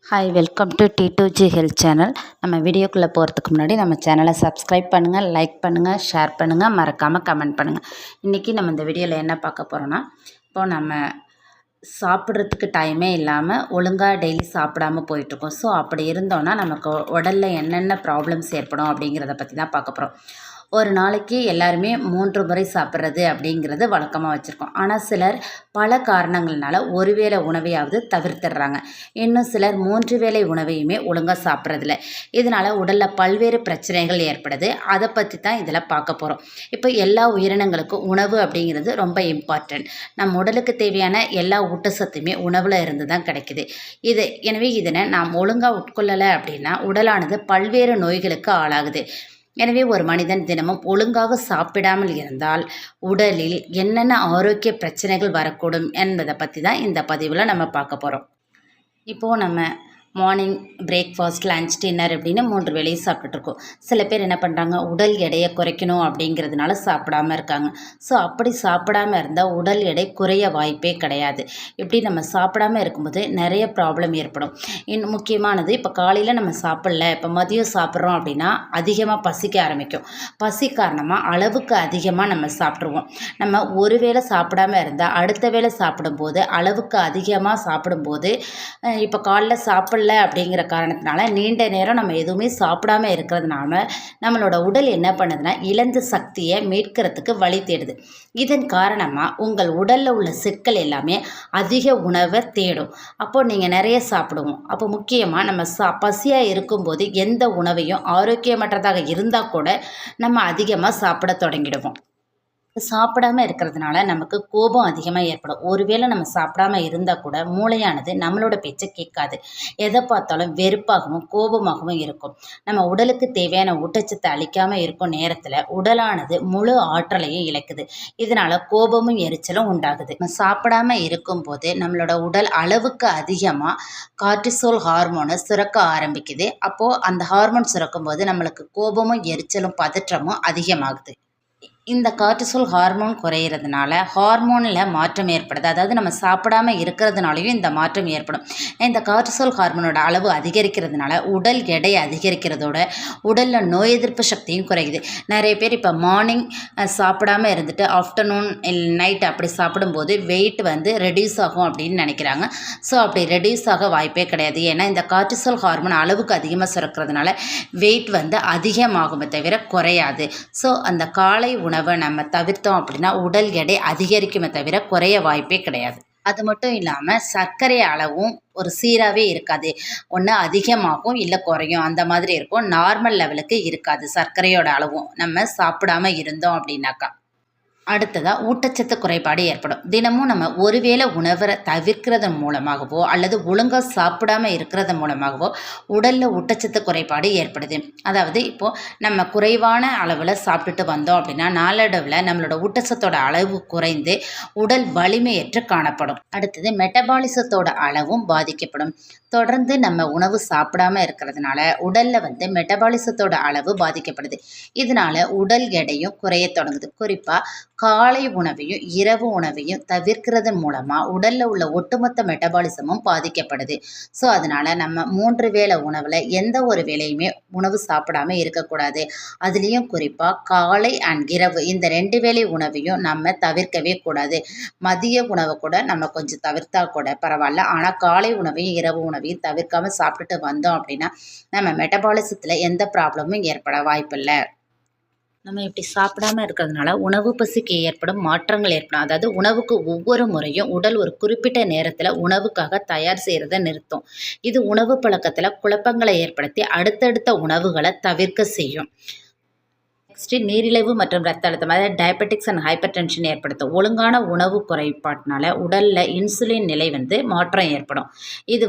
Hi welcome to T2G health channel. நம்ம வீடியோக்குள்ளே போகிறதுக்கு முன்னாடி நம்ம சேனலை சப்ஸ்கிரைப் பண்ணுங்கள், லைக் பண்ணுங்கள், ஷேர் பண்ணுங்கள், மறக்காமல் கமெண்ட் பண்ணுங்கள். இன்றைக்கி நம்ம இந்த வீடியோவில் என்ன பார்க்க போகிறோன்னா, இப்போது நம்ம சாப்பிட்றதுக்கு டைமே இல்லாமல் ஒழுங்காக டெய்லி சாப்பிடாமல் போயிட்டுருக்கோம். ஸோ அப்படி இருந்தோன்னா நமக்கு உடலில் என்னென்ன ப்ராப்ளம்ஸ் ஏற்படும் அப்படிங்கிறத பற்றி தான் பார்க்க போகிறோம். ஒரு நாளைக்கு எல்லாருமே 3 முறை சாப்பிட்றது அப்படிங்கிறது வழக்கமாக வச்சுருக்கோம். ஆனால் சிலர் பல காரணங்கள்னால ஒரு வேளை உணவையாவது தவிர்த்துடுறாங்க. இன்னும் சிலர் 3 வேளை உணவையுமே ஒழுங்காக சாப்பிட்றதில்ல. இதனால் உடலில் பல்வேறு பிரச்சனைகள் ஏற்படுது. அதை பற்றி தான் இதில் பார்க்க போகிறோம். இப்போ எல்லா உயிரினங்களுக்கும் உணவு அப்படிங்கிறது ரொம்ப இம்பார்ட்டன்ட். நம்ம உடலுக்கு தேவையான எல்லா ஊட்டச்சத்துமே உணவில் இருந்து தான் கிடைக்குது. எனவே இதனை நாம் ஒழுங்காக உட்கொள்ளலை அப்படின்னா உடலானது பல்வேறு நோய்களுக்கு ஆளாகுது. எனவே ஒரு மனிதன் தினமும் ஒழுங்காக சாப்பிடாமல் இருந்தால் உடலில் என்னென்ன ஆரோக்கிய பிரச்சனைகள் வரக்கூடும் என்பதை பற்றி தான் இந்த பதிவில் நம்ம பார்க்க போகிறோம். இப்போது நம்ம மார்னிங் பிரேக்ஃபாஸ்ட், லன்ச், டின்னர் அப்படின்னு 3 வேளையும் சாப்பிட்டுட்ருக்கோம். சில பேர் என்ன பண்ணுறாங்க, உடல் எடையை குறைக்கணும் அப்படிங்கிறதுனால சாப்பிடாமல் இருக்காங்க. ஸோ அப்படி சாப்பிடாமல் இருந்தால் உடல் எடை குறைய வாய்ப்பே கிடையாது. இப்படி நம்ம சாப்பிடாமல் இருக்கும்போது நிறைய ப்ராப்ளம் ஏற்படும். இன்னும் முக்கியமானது, இப்போ காலையில் நம்ம சாப்பிடல, இப்போ மதியம் சாப்பிட்றோம் அப்படின்னா அதிகமாக பசிக்க ஆரம்பிக்கும். பசி காரணமாக அளவுக்கு அதிகமாக நம்ம சாப்பிட்ருவோம். நம்ம ஒரு வேளை சாப்பிடாமல் இருந்தால் அடுத்த வேளை சாப்பிடும்போது அளவுக்கு அதிகமாக சாப்பிடும்போது இப்போ காலைல சாப்பிடல அப்படிங்கிற காரணத்தினால நீண்ட நேரம் நம்ம எதுவுமே சாப்பிடாம இருக்கிறதுனால நம்மளோட உடல் என்ன பண்ணுதுன்னா இழந்த சக்தியை மீட்கிறதுக்கு வழி தேடுது. இதன் காரணமாக உங்கள் உடலில் உள்ள செல்கள் எல்லாமே அதிக உணவை தேடும். அப்போது நீங்கள் நிறைய சாப்பிடுவோம். அப்போ முக்கியமாக நம்ம பசியாக இருக்கும்போது எந்த உணவையும் ஆரோக்கியமற்றதாக இருந்தால் கூட நம்ம அதிகமாக சாப்பிட தொடங்கிடுவோம். சாப்பிடாமல் இருக்கிறதுனால நமக்கு கோபம் அதிகமாக ஏற்படும். ஒருவேளை நம்ம சாப்பிடாம இருந்தால் கூட மூளையானது நம்மளோட பேச்சை கேட்காது. எதை பார்த்தாலும் வெறுப்பாகவும் கோபமாகவும் இருக்கும். நம்ம உடலுக்கு தேவையான ஊட்டச்சத்தை அளிக்காமல் இருக்கும் நேரத்தில் உடலானது முழு ஆற்றலையும் இழக்குது. இதனால் கோபமும் எரிச்சலும் உண்டாகுது. நம்ம சாப்பிடாம இருக்கும்போது நம்மளோட உடல் அளவுக்கு அதிகமாக கார்டிசோல் ஹார்மோனை சுரக்க ஆரம்பிக்குது. அப்போது அந்த ஹார்மோன் சுரக்கும் போது நம்மளுக்கு கோபமும் எரிச்சலும் பதற்றமும் அதிகமாகுது. இந்த கார்டிசோல் ஹார்மோன் குறையிறதுனால ஹார்மோனில் மாற்றம் ஏற்படுது. அதாவது நம்ம சாப்பிடாமல் இருக்கிறதுனாலையும் இந்த மாற்றம் ஏற்படும். இந்த கார்டிசோல் ஹார்மோனோட அளவு அதிகரிக்கிறதுனால உடல் எடை அதிகரிக்கிறதோட உடலில் நோய் எதிர்ப்பு சக்தியும் குறையுது. நிறைய பேர் இப்போ மார்னிங் சாப்பிடாமல் இருந்துட்டு ஆஃப்டர்நூன் நைட் அப்படி சாப்பிடும்போது வெயிட் ரெடியூஸ் ஆகும் அப்படின்னு நினைக்கிறாங்க. ஸோ அப்படி ரெடியூஸ் ஆக வாய்ப்பே கிடையாது. ஏன்னா இந்த கார்டிசோல் ஹார்மோன் அளவுக்கு அதிகமாக சுரக்கிறதுனால வெயிட் அதிகமாகுமே தவிர குறையாது. ஸோ அந்த காலை உணவை நம்ம தவிர்த்தோம் அப்படின்னா உடல் எடை அதிகரிக்குமே தவிர குறைய வாய்ப்பே கிடையாது. அது மட்டும் இல்லாமல் சர்க்கரை அளவும் ஒரு சீராகவே இருக்காது. ஒன்று அதிகமாகும் இல்லை குறையும், அந்த மாதிரி இருக்கும். நார்மல் லெவலுக்கு இருக்காது சர்க்கரையோட அளவும் நம்ம சாப்பிடாம இருந்தோம் அப்படின்னாக்கா. அடுத்ததாக ஊட்டச்சத்து குறைபாடு ஏற்படும். தினமும் நம்ம ஒருவேளை உணவை தவிர்க்கிறதன் மூலமாகவோ அல்லது ஒழுங்காக சாப்பிடாமல் இருக்கிறதன் மூலமாகவோ உடலில் ஊட்டச்சத்து குறைபாடு ஏற்படுது. அதாவது இப்போது நம்ம குறைவான அளவில் சாப்பிட்டுட்டு வந்தோம் அப்படின்னா நாளடைவில் நம்மளோட ஊட்டச்சத்தோட அளவு குறைந்து உடல் வலிமையற்று காணப்படும். அடுத்தது மெட்டபாலிசத்தோட அளவும் பாதிக்கப்படும். தொடர்ந்து நம்ம உணவு சாப்பிடாமல் இருக்கிறதுனால உடலில் மெட்டபாலிசத்தோட அளவு பாதிக்கப்படுது. இதனால் உடல் எடையும் குறைய தொடங்குது. குறிப்பாக காலை உணவையும் இரவு உணவையும் தவிர்க்கிறதன் மூலமாக உடலில் உள்ள ஒட்டுமொத்த மெட்டபாலிசமும் பாதிக்கப்படுது. ஸோ அதனால் நம்ம 3 வேளை உணவில் எந்த ஒரு வேளையுமே உணவு சாப்பிடாமல் இருக்கக்கூடாது. அதுலேயும் குறிப்பாக காலை அண்ட் இரவு இந்த 2 வேளை உணவையும் நம்ம தவிர்க்கவே கூடாது. மதிய உணவை கூட நம்ம கொஞ்சம் தவிர்த்தா கூட பரவாயில்ல. ஆனால் காலை உணவையும் இரவு உணவையும் தவிர்க்காமல் சாப்பிட்டுட்டு வந்தோம் அப்படின்னா நம்ம மெட்டபாலிசத்தில் எந்த ப்ராப்ளமும் ஏற்பட வாய்ப்பில்லை. நம்ம இப்படி சாப்பிடாமல் இருக்கிறதுனால உணவு பசிக்கு ஏற்படும் மாற்றங்கள் ஏற்படும். அதாவது உணவுக்கு ஒவ்வொரு முறையும் உடல் ஒரு குறிப்பிட்ட நேரத்தில் உணவுக்காக தயார் செய்கிறத நிறுத்தும். இது உணவு பழக்கத்தில் குழப்பங்களை ஏற்படுத்தி அடுத்தடுத்த உணவுகளை தவிர்க்க செய்யும். நெக்ஸ்ட்டு நீரிழிவு மற்றும் ரத்த அழுத்தம், அதாவது டயபெட்டிக்ஸ் அண்ட் ஹைப்பர் டென்ஷன் ஏற்படுத்தும். ஒழுங்கான உணவு குறைபாட்டினால உடலில் இன்சுலின் நிலை மாற்றம் ஏற்படும். இது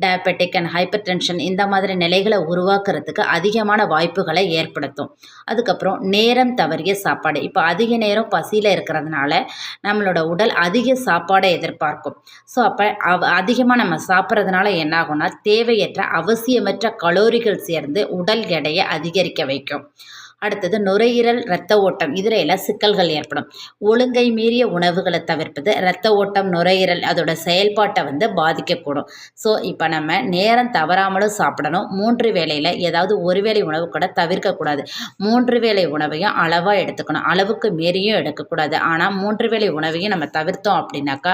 டயபெட்டிக் அண்ட் ஹைப்பர் டென்ஷன் இந்த மாதிரி நிலைகளை உருவாக்குறதுக்கு அதிகமான வாய்ப்புகளை ஏற்படுத்தும். அதுக்கப்புறம் நேரம் தவறிய சாப்பாடு. இப்போ அதிக நேரம் பசியில் இருக்கிறதுனால நம்மளோட உடல் அதிக சாப்பாடை எதிர்பார்க்கும். ஸோ அப்போ அதிகமாக நம்ம சாப்பிட்றதுனால என்ன ஆகும்னா தேவையற்ற அவசியமற்ற கலோரிகள் சேர்ந்து உடல் எடையை அதிகரிக்க வைக்கும். அடுத்தது நுரையீரல், இரத்த ஓட்டம் இதில் எல்லாம் சிக்கல்கள் ஏற்படும். ஒழுங்கை மீறிய உணவுகளை தவிர்ப்பது இரத்த ஓட்டம், நுரையீரல் அதோட செயல்பாட்டை பாதிக்கக்கூடும். ஸோ இப்போ நம்ம நேரம் தவறாமலும் சாப்பிடணும். 3 வேளையில் ஏதாவது ஒரு வேளை உணவு கூட தவிர்க்கக்கூடாது. 3 வேளை உணவையும் அளவாக எடுத்துக்கணும். அளவுக்கு மீறியும் எடுக்கக்கூடாது. ஆனால் 3 வேளை உணவையும் நம்ம தவிர்த்தோம் அப்படின்னாக்கா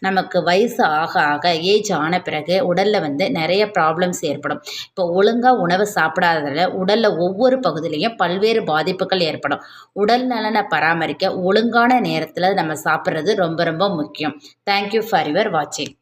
நமக்கு வயசு ஆக ஆக ஏஜ் ஆன பிறகு உடலில் நிறைய ப்ராப்ளம்ஸ் ஏற்படும். இப்போ ஒழுங்காக உணவை சாப்பிடாததால் உடலில் ஒவ்வொரு பகுதியிலையும் பல்வேறு பாதிப்புகள் ஏற்படும். உடல் நலனை பராமரிக்க ஒழுங்கான நேரத்தில் நம்ம சாப்பிட்றது ரொம்ப ரொம்ப முக்கியம். தேங்க்யூ ஃபார் யுவர் வாட்சிங்.